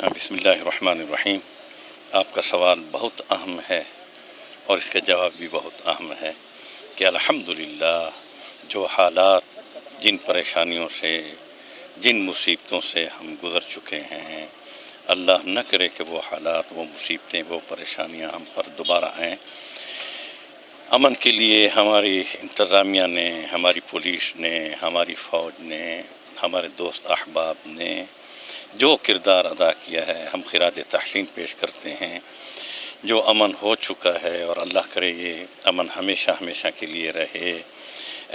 بسم اللہ الرحمن الرحیم۔ آپ کا سوال بہت اہم ہے اور اس کا جواب بھی بہت اہم ہے کہ الحمدللہ جو حالات، جن پریشانیوں سے، جن مصیبتوں سے ہم گزر چکے ہیں، اللہ نہ کرے کہ وہ حالات، وہ مصیبتیں، وہ پریشانیاں ہم پر دوبارہ آئیں۔ امن کے لیے ہماری انتظامیہ نے، ہماری پولیس نے، ہماری فوج نے، ہمارے دوست احباب نے جو کردار ادا کیا ہے، ہم خراج تحسین پیش کرتے ہیں۔ جو امن ہو چکا ہے اور اللہ کرے یہ امن ہمیشہ ہمیشہ کے لیے رہے۔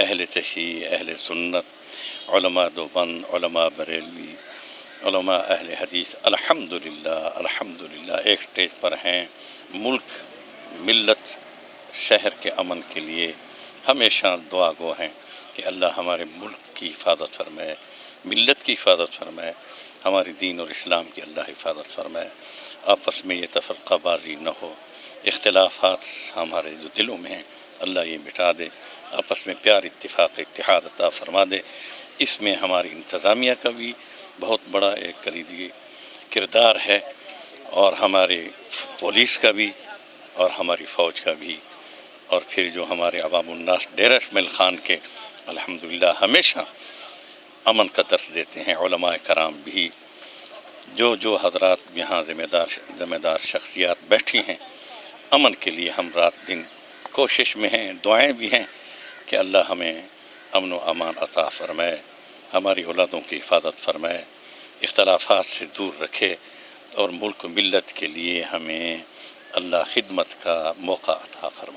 اہل تشیع، اہل سنت، علماء دیوبند، علماء بریلوی، علماء اہل حدیث الحمدللہ ایک سٹیج پر ہیں۔ ملک، ملت، شہر کے امن کے لیے ہمیشہ دعا گو ہیں کہ اللہ ہمارے ملک کی حفاظت فرمائے، ملت کی حفاظت فرمائے، ہمارے دین اور اسلام کی اللہ حفاظت فرمائے۔ آپس میں یہ تفرقہ بازی نہ ہو، اختلافات ہمارے جو دلوں میں ہیں اللہ یہ مٹا دے، آپس میں پیار، اتفاق، اتحاد عطا فرما دے۔ اس میں ہماری انتظامیہ کا بھی بہت بڑا ایک کلیدی کردار ہے، اور ہمارے پولیس کا بھی، اور ہماری فوج کا بھی، اور پھر جو ہمارے عوام الناس ڈیرہ اسماعیل خان کے الحمدللہ ہمیشہ امن کا درس دیتے ہیں، علماء کرام بھی، جو حضرات یہاں ذمہ دار شخصیات بیٹھی ہیں، امن کے لیے ہم رات دن کوشش میں ہیں، دعائیں بھی ہیں کہ اللہ ہمیں امن و امان عطا فرمائے، ہماری اولادوں کی حفاظت فرمائے، اختلافات سے دور رکھے، اور ملک و ملت کے لیے ہمیں اللہ خدمت کا موقع عطا فرمائے۔